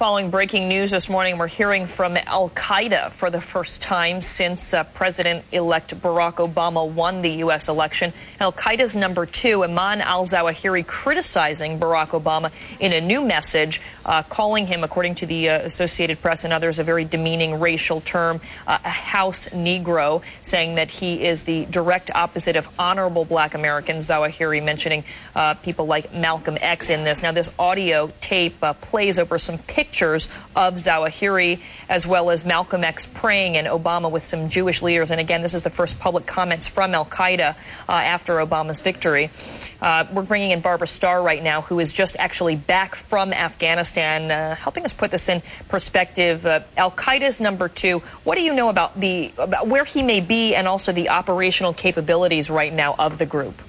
Following breaking news this morning, we're hearing from Al-Qaeda for the first time since President-elect Barack Obama won the U.S. election. Al-Qaeda's number 2, Ayman Al-Zawahiri, criticizing Barack Obama in a new message, calling him, according to the Associated Press and others, a very demeaning racial term, a house Negro, saying that he is the direct opposite of honorable black Americans. Zawahiri mentioning people like Malcolm X in this. Now, this audio tape plays over some pictures of Zawahiri as well as Malcolm X praying and Obama with some Jewish leaders. And again, this is the first public comments from Al-Qaeda after Obama's victory. We're bringing in Barbara Starr right now, who is just actually back from Afghanistan, helping us put this in perspective. Al-Qaeda's number 2. What do you know about where he may be and also the operational capabilities right now of the group?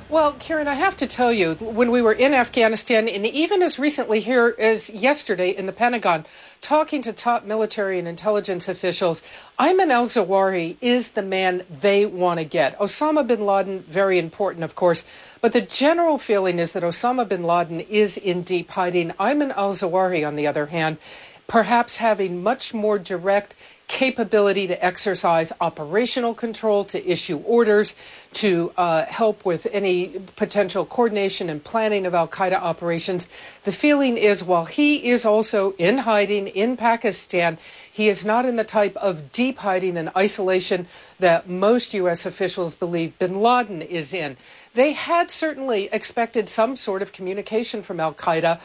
Well, Karen, I have to tell you, when we were in Afghanistan, and even as recently here as yesterday in the Pentagon, talking to top military and intelligence officials, Ayman Al-Zawahiri is the man they want to get. Osama bin Laden, very important, of course, but the general feeling is that Osama bin Laden is in deep hiding. Ayman Al-Zawahiri, on the other hand, perhaps having much more direct capability to exercise operational control, to issue orders, to help with any potential coordination and planning of al-Qaeda operations. The feeling is, while he is also in hiding in Pakistan, he is not in the type of deep hiding and isolation that most U.S. officials believe bin Laden is in. They had certainly expected some sort of communication from al-Qaeda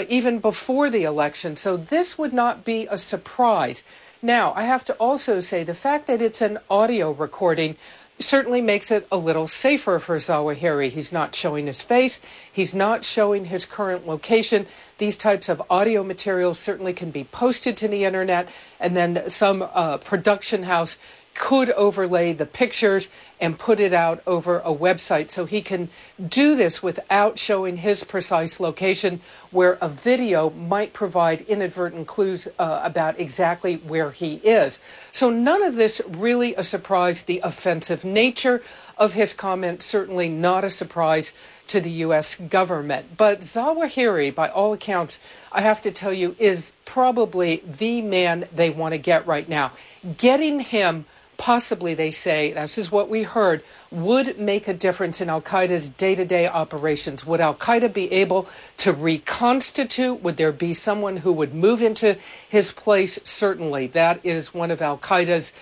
even before the election, so this would not be a surprise. Now, I have to also say the fact that it's an audio recording certainly makes it a little safer for Zawahiri. He's not showing his face. He's not showing his current location. These types of audio materials certainly can be posted to the internet, and then some production house could overlay the pictures and put it out over a website. So he can do this without showing his precise location, where a video might provide inadvertent clues about exactly where he is. So none of this really a surprise. The offensive nature of his comment, certainly not a surprise to the U.S. government. But Zawahiri, by all accounts, I have to tell you, is probably the man they want to get right now. Getting him, possibly, they say, this is what we heard, would make a difference in al-Qaeda's day-to-day operations. Would al-Qaeda be able to reconstitute? Would there be someone who would move into his place? Certainly. That is one of al-Qaeda's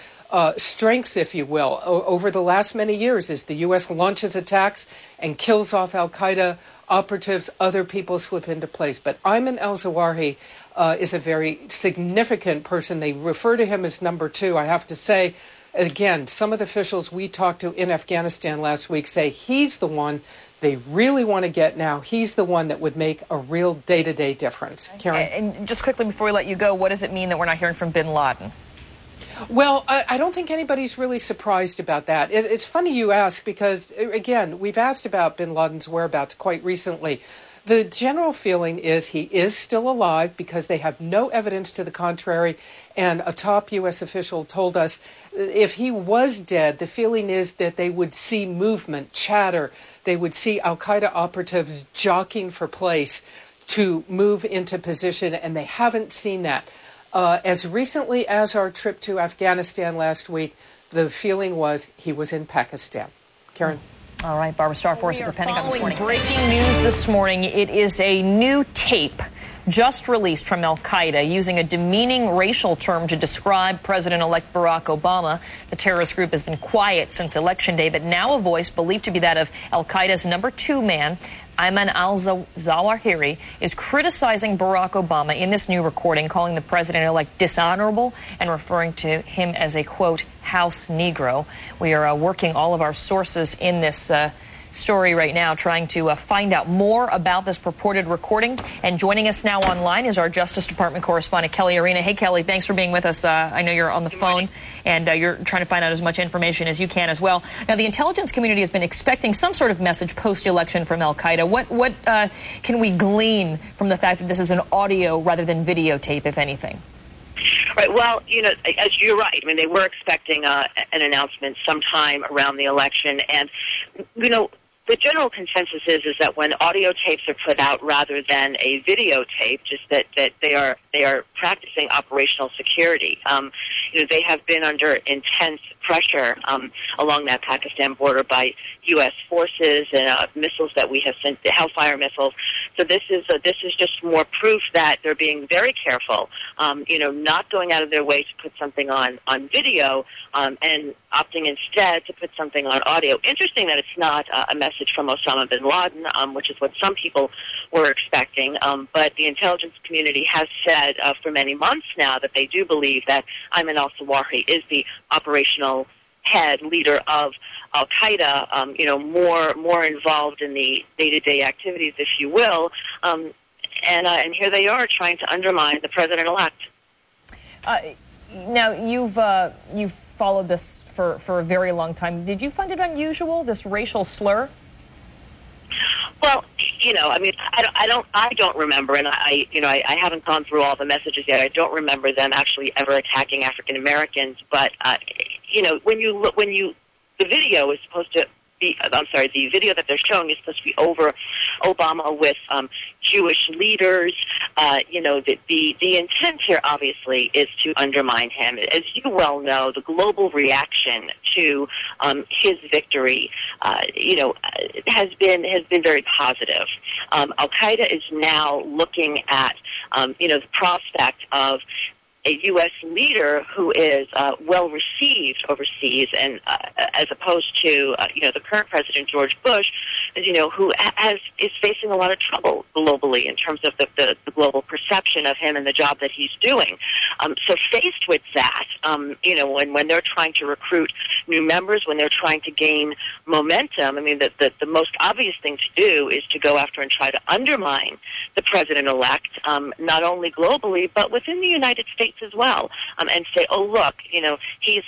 strengths, if you will, over the last many years. As the U.S. launches attacks and kills off al-Qaeda operatives, other people slip into place. But Ayman Al-Zawahiri is a very significant person. They refer to him as number 2. I have to say, again, some of the officials we talked to in Afghanistan last week say he's the one they really want to get now. He's the one that would make a real day-to-day difference. Karen? And just quickly before we let you go, what does it mean that we're not hearing from bin Laden? Well, I don't think anybody's really surprised about that. It's funny you ask because, again, we've asked about bin Laden's whereabouts quite recently. The general feeling is he is still alive because they have no evidence to the contrary. And a top U.S. official told us if he was dead, the feeling is that they would see movement, chatter. They would see al-Qaeda operatives jockeying for place to move into position, and they haven't seen that. As recently as our trip to Afghanistan last week, the feeling was he was in Pakistan. Karen? All right, Barbara Starr for us at the Pentagon this morning. Breaking news this morning. It is a new tape just released from Al-Qaeda using a demeaning racial term to describe President-elect Barack Obama. The terrorist group has been quiet since Election Day, but now a voice believed to be that of Al-Qaeda's number 2 man, Ayman Al-Zawahiri, is criticizing Barack Obama in this new recording, calling the president-elect dishonorable and referring to him as a, quote, house Negro. We are working all of our sources in this story right now, trying to find out more about this purported recording. And joining us now online is our Justice Department correspondent, Kelly Arena. Hey, Kelly, thanks for being with us. I know you're on the phone, and you're trying to find out as much information as you can as well. Now, the intelligence community has been expecting some sort of message post-election from Al-Qaeda. What can we glean from the fact that this is an audio rather than videotape, if anything? Right. Well, as you're right. I mean, they were expecting an announcement sometime around the election. And, the general consensus is that when audio tapes are put out rather than a videotape, just that they are practicing operational security. They have been under intense pressure along that Pakistan border by U.S. forces and missiles that we have sent, the Hellfire missiles. So this is just more proof that they're being very careful, not going out of their way to put something on video and opting instead to put something on audio. Interesting that it's not a message from Osama bin Laden, which is what some people were expecting, but the intelligence community has said for many months now that they do believe that Ayman Al-Zawahiri is the operational head leader of Al-Qaeda, more involved in the day-to-day activities, if you will, and here they are trying to undermine the president-elect. Now, you've followed this for a very long time. Did you find it unusual, this racial slur? Well, I don't remember, and I haven't gone through all the messages yet. I don't remember them actually ever attacking African Americans. But the video is supposed to be. The video that they're showing is supposed to be over Obama with Jewish leaders. The intent here obviously is to undermine him. As you well know, the global reaction to his victory, has been very positive. Al-Qaeda is now looking at the prospect of a U.S. leader who is well received overseas, and as opposed to the current president George Bush, who is facing a lot of trouble globally in terms of the global perception of him and the job that he's doing. So faced with that, when they're trying to recruit new members, when they're trying to gain momentum, the most obvious thing to do is to go after and try to undermine the president-elect, not only globally but within the United States as well, and say, oh look, he's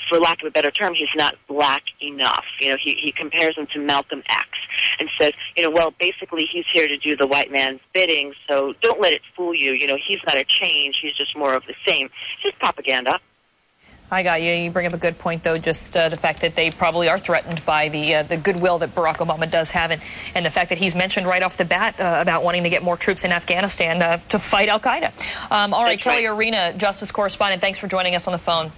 for lack of a better term, he's not black enough. He compares him to Malcolm X and says, well, basically he's here to do the white man's bidding, so don't let it fool you. He's not a change, he's just more of the same. It's just propaganda. I got you. You bring up a good point, though, just the fact that they probably are threatened by the goodwill that Barack Obama does have, and the fact that he's mentioned right off the bat about wanting to get more troops in Afghanistan to fight al-Qaeda. All right, Kelly Arena, Justice Correspondent, thanks for joining us on the phone.